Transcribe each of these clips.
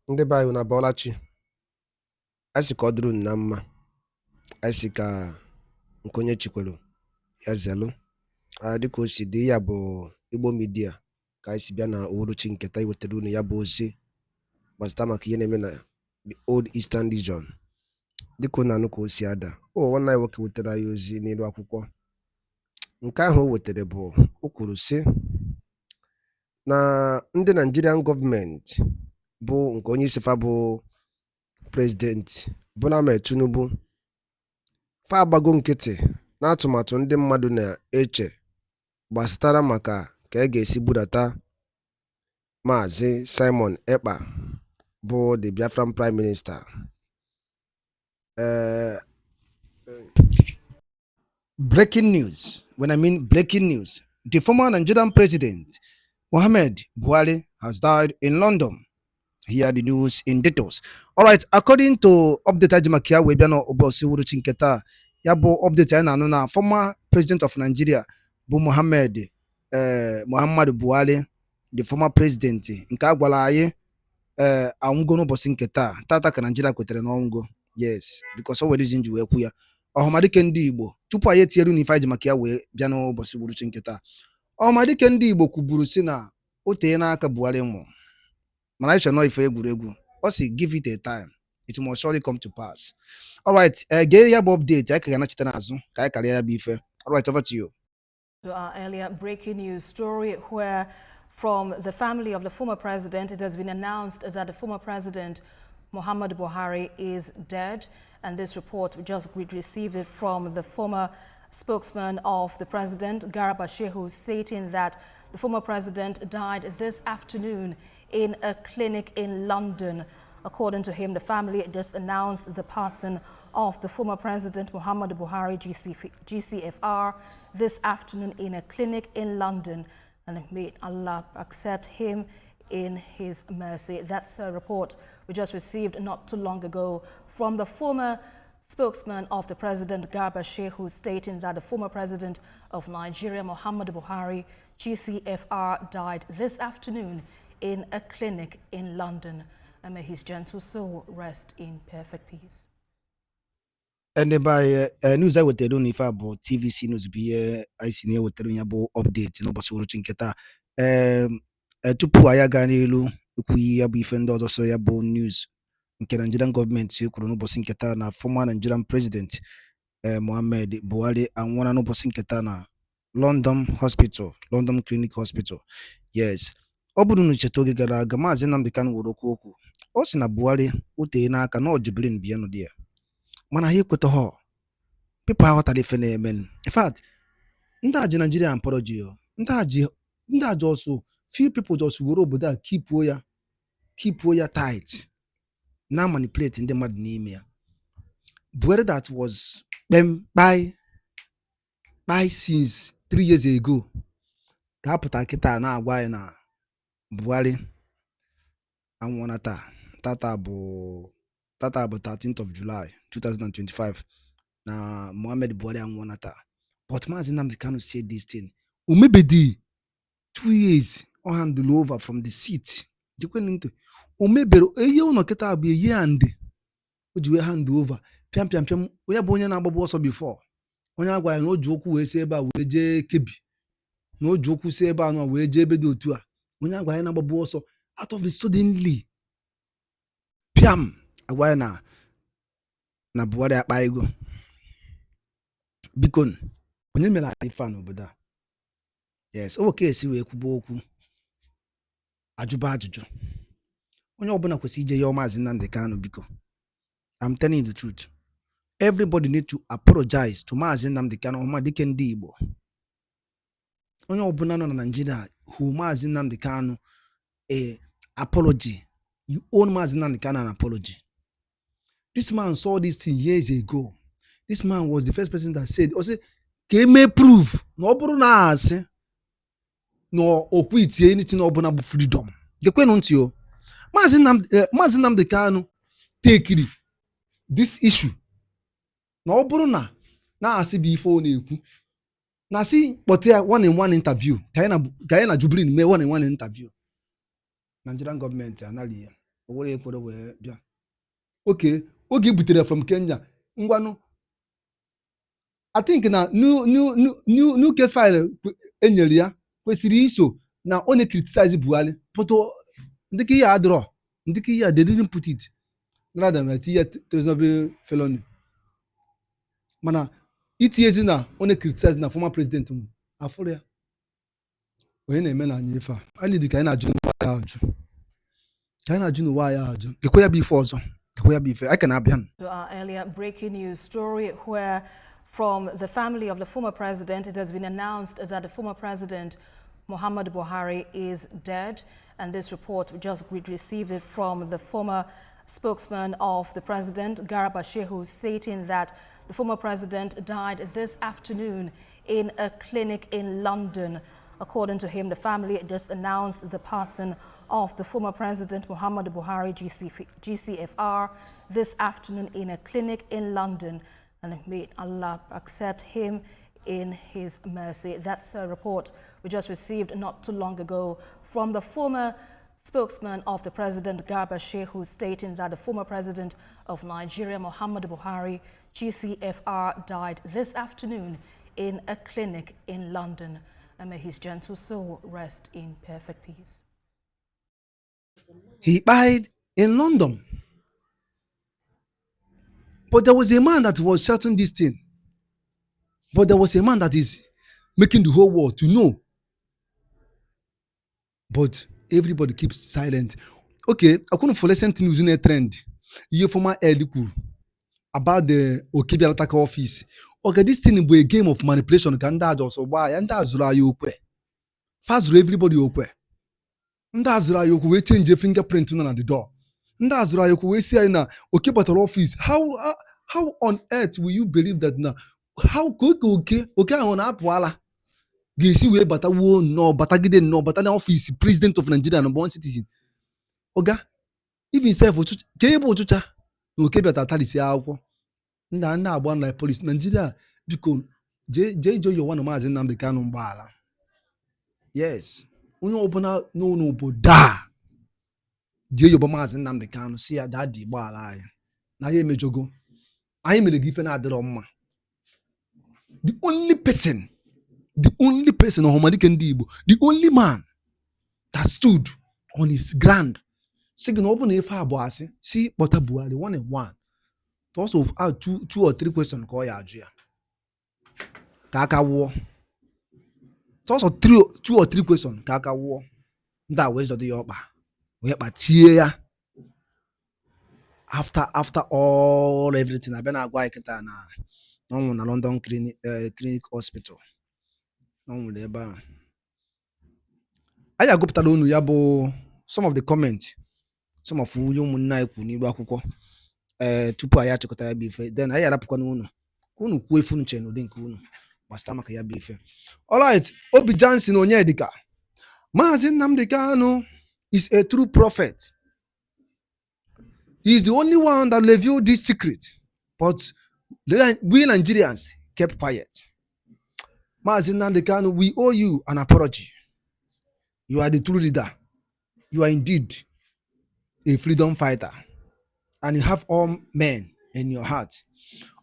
Ndị be anyị na Bọlachi, anyị sị ka ọ dịrị unu na mma, anyị sị ka nke onye chikwelu ya zelu. Dịka o si dị, ya bụ Igbo Media ka anyị si bịa na uhuruchi nketa iwetara unu ya bụ ozi gbasata maka ihe na-eme na the Old Eastern Region. Dịka unu anụ ka o si ada, nwanne anyị nwoke wetara anyị ozi n'elu akwụkwọ. Nke ahụ o wetara bụ, o kwuru sị na ndị Nigerian gọọmenti bụ nke onye isi fa bụ President Bola Ahmed Tinubu fa agbago nkịtị na atụmatụ ndị mmadụ na-eche gbasatara maka ka ga-esi budata Maazị Simon Ekpa bụ the Biafran Prime Minister. Breaking news. When I mean breaking news, the former Nigerian president Muhammad Buhari has died in London. Here the news in details. All right, according to update Ajimakia Webiano Obosi Wuruchi Nketa, yabo update na former president of Nigeria bu Muhammad Buhari, the former president nke agwala anyị anwụgo n'ụbọchị nketa tata ka Nigeria kwetere n'ọnwụgo. Yes, because o reason ji wee kwu ya ọhamadike ndị Igbo tupu anyị etinyere n'ife Ajimakia wee bịa n'ụbọchị Wuruchi Nketa. ọhamadike ndị Igbo kwuburu si na o tee n'aka Buhari nwụrụ, mana anyị chọrọ nọ ife egwuregwu. Ọ sị give it a time, it must surely come to pass. All right, gee ya bụ update anyị ka ga-anachite n'azụ ka anyị karịa ya bụ ife. All right, over to you. To our earlier breaking news story, where from the family of the former president, it has been announced that the former president Muhammad Buhari is dead, and this report we just received it from the former spokesman of the president, Garba Shehu, stating that the former president died this afternoon in a clinic in London. According to him, the family just announced the passing of the former president Muhammad Buhari, GCFR, this afternoon in a clinic in London, and may Allah accept him in his mercy. That's a report we just received not too long ago from the former spokesman of the president, Garba Shehu, stating that the former president of Nigeria, Muhammad Buhari, GCFR, died this afternoon in a clinic in London, and may his gentle soul rest in perfect peace. And by news I would tell you if about TVC news be I see near with the update no Wuruchi Nketa. Tupu aya ga n'elu ukwu ya bụ ife ndị ọzọ so ya bụ news nke Nigerian government kwuru n'ụbọchị nketa na former Nigerian president Muhammad Buhari anwụọla n'ụbọchị nketa na London Clinic Hospital. Yes, ọ bụrụ na cheta oge gara aga Maazị Nnamdi Kanu were okwu ọ sị na Buhari o tee n'aka na Jubilee bịa n'ụdị ya, mana ha ekwetaghị. People aghọtara ife na-eme. In fact, ndị aji Nigeria apology, ndị aji also few people just were obodo a keep ya tight, na manipulate ndị mmadụ n'ime ya. Buhari that was by since 3 years ago ka apụta kịta na-agwa anyị na Buhari anwụọla tata bụ 13th of July 2025 na Muhammad Buhari anwụọla taa. But Maazị Nnamdi Kanu said this thing omebedi 2 years or handle over from the seat. Omebero eye ụnọ kịta bụ eye ande o ji wee hand over piam onye bụ onye na-agbagbu ọsọ before, onye agwara ya na o ji okwu wee si ebe a wee jee Kebbi, na o ji okwu si ebe a nọ wee jee ebe dị otu a, onye agwara ya na-agbagbu ọsọ out of the suddenly piam agwa ya na Buhari akpa ego. Biko onye mere ife n'obodo a? Yes, o ka esi wee kwuba okwu ajụba ajụjụ. Onye ọbụla kwesịrị ije ya Maazị Nnamdi Kanu biko. I'm telling you the truth. Everybody need to apologize to Maazị Nnamdi Kanu ọhamadike ndị Igbo. Onye ọbụla nọ na Nigeria who Maazị Nnamdi Kanu a apology. You owe Maazị Nnamdi Kanu an apology. This man saw this thing years ago. This man was the first person that said, ka eme prove na ọ bụrụ na asị na okwu itie anything ọbụla bụ freedom. Gekwenụ ntị o. Maazị Nnamdi Kanu tekiri this issue na ọ bụrụ na asị bụ ife ọ na-ekwu na asị kpọta ya one-on-one interview ka anyị na Jubilee mee one-on-one interview. Nigerian government anaghị ya. o were ekwere wee bịa okay oge butere from Kenya ngwanụ I think na new case file enyere ya kwesịrị iso na ọ na-criticize Buhari but ndịka ihe adịrọ ndịka ihe they didn't put it rather than tinye treasonable felony mana itinyezi na ọ na-criticize na former president m afụrụ ya onye na-eme na anyị ife a anyị dị ka anyị na-ajụ n'ụwa ya ajụ ka anyị na-ajụ n'ụwa ya ajụ ekwe ya bụ ife ọzọ ekwe ya bụ ife anyị ka na-abịa To our earlier breaking news story where from the family of the former president, it has been announced that the former president, Muhammad Buhari, is dead. And this report, we just received it from the former spokesman of the president, Garba Shehu, stating that the former president died this afternoon in a clinic in London. According to him, the family just announced the passing of the former president, Muhammad Buhari, GCFR, this afternoon in a clinic in London. And may Allah accept him in his mercy. That's a report we just received not too long ago from the former spokesman of the president, Garba Shehu, stating that the former president of Nigeria, Muhammad Buhari, GCFR, died this afternoon in a clinic in London. And may his gentle soul rest in perfect peace. He died in London. But there was a man that was shouting this thing. But there was a man that is making the whole world to know. But everybody keeps silent. Okay, I couldn't follow something using a trend. You former Eliku about the Okibi attack office. Okay, this thing will be a game of manipulation. Ganda also why and that's why you kwe. Fast everybody okwe. And that's why you we change your fingerprint on the door. That's why you say na okay but office. How on earth will you believe that now? How could okay on up wala? Gesi we but no but again no but an office president of Nigeria number one citizen. Oga even self cable chucha okay but atali si akwụkwọ. Nda agba like police Nigeria because JJ you one of mazi nnamdi kanu mgbala. Yes. Onye ọbụla n'obodo a jee yoba maazị Nnamdi Kanu si ya dadi gbala anyị na ya emejogo anyị mere gị ife na-adịrọ mma. The only person ọhụmadike ndị Igbo, the only man that stood on his ground sị gị na ọ bụ na ife abụọ asị si kpọta Buhari one and one to also add two or three questions ka ọ ya ajụ ya ka aka wụọ. Also two or three questions ka aka wụọ ndị a wee zọdụ ya ọkpa wee kpachie ya after all everything abịa na-agwa anyị kịta na ọnwụ na London clinic hospital n'ọnwụrụ ebe a. Anyị agụpụtara unu ya bụ some of the comments some of onye ụmụnne anyị kwuru n'iru akwụkwọ tupu anyị achịkọta ya bụ ife then anyị arapụkwana unu ka unu kwuo ife unu chere n'ụdị nke unu gbasara maka ya bụ ife. Alright, Obi Johnson Onyedika. Maazị Nnamdi Kanu is a true prophet. He is the only one that revealed this secret, but we Nigerians kept quiet. Maazị Nnamdi Kanu, we owe you an apology. You are the true leader. You are indeed a freedom fighter, and you have all men in your heart.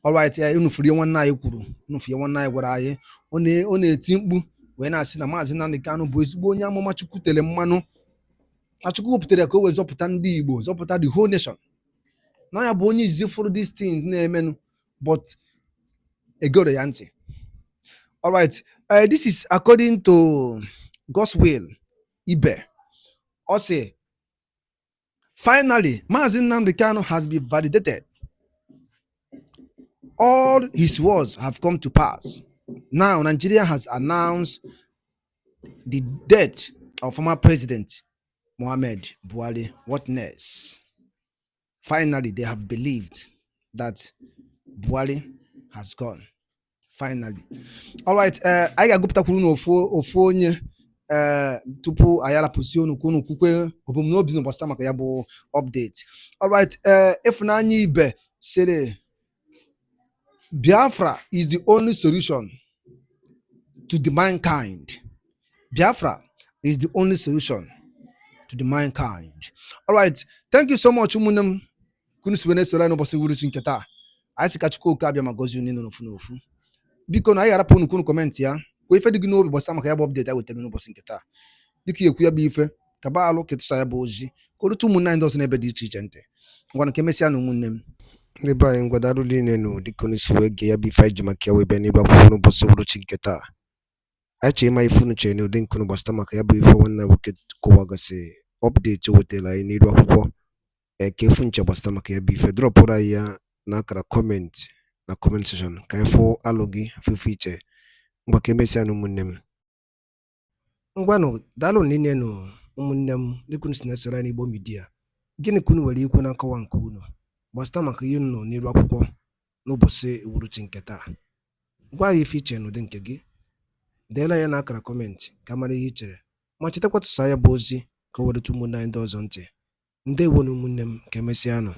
Alright, unu furu nwanne anyị kwuru, unu furu nwanne anyị gwara anyị, ọ na-eti mkpu wee na-asị na Maazị Nnamdi Kanu bụ ezigbo onye amụma Chukwu tere mmanụ. Na Chukwu wepụtara ka o wee zọpụta ndị Igbo, zọpụta the whole nation. Na ya bụ onye izi fụrụ these things na-emenụ, but egoro ya ntị. Alright, this is according to God's will. Ibe. Ọ sị, finally, Maazị Nnamdi Kanu has been validated. All his words have come to pass. Now, Nigeria has announced the death of former President Muhammad Buhari. What next? Finally, they have believed that Buhari has gone. Finally. All right. I got to go ofu onye tupu ayala position kunu kukwe obumnobi no basta maka yabo update. All right. If nanyi ibe sere Biafra is the only solution to the mankind. Biafra is the only solution to the mankind. All right, thank you so much ụmụnne m kunu si wee na-esoro anyị n'ụbọchị uhuruchi nke taa. Anyị sị ka Chukwu oke abịa ma gọzie unu n'ofu n'ofu. Biko na anyị ga-arapụ unu kunu kọmentị ya kwa ife dị gị n'obi gbasara maka ya bụ update anyị wetara n'ụbọchị nke taa. Dịka ekwu ya bụ ife ka ba alụ ketụsa ya bụ ozi ka orute ụmụnne anyị ndị ọzọ n'ebe dị iche iche ntị. Ngwa nke emesịa na ụmụnne m ndị be anyị ngwadarụ niile nụ dịka unu si wee gee ya bụ ife anyị ji maka ya wee bịa n'iru akwụkwọ n'ụbọchị uhuruchi nke taa. Anyị chọrọ ịma ife unu chere n'ụdị nke unu gbasara maka ya bụ ife nwanne nwoke kọwagasị update o wetara anyị n'iru akwụkwọ ka efu nche gbasara maka ya bụ ife dropụrụ anyị ya n'akara kọment na kọment sekshọn ka anyị fụ alụ gị fefe iche. Ngwa ka emesịa na ụmụnne m ngwanụ daalụ niile nụ ụmụnne m dịka unu si na-esoro anyị n'Igbo midia. Gịnị ka unu nwere ikwu na nkọwa nke unu gbasara maka ihe unu nọ n'iru akwụkwọ n'ụbọchị uhuruchi nke taa? Gwa anyị ife iche n'ụdị nke gị, deela ya n'akara kọmentị ka mara ihe i chere, ma chetakwa tụsa ya bụ ozi ka o werete ụmụnne anyị ndị ọzọ ntị. Ndewo na ụmụnne m ka emesịa nụ.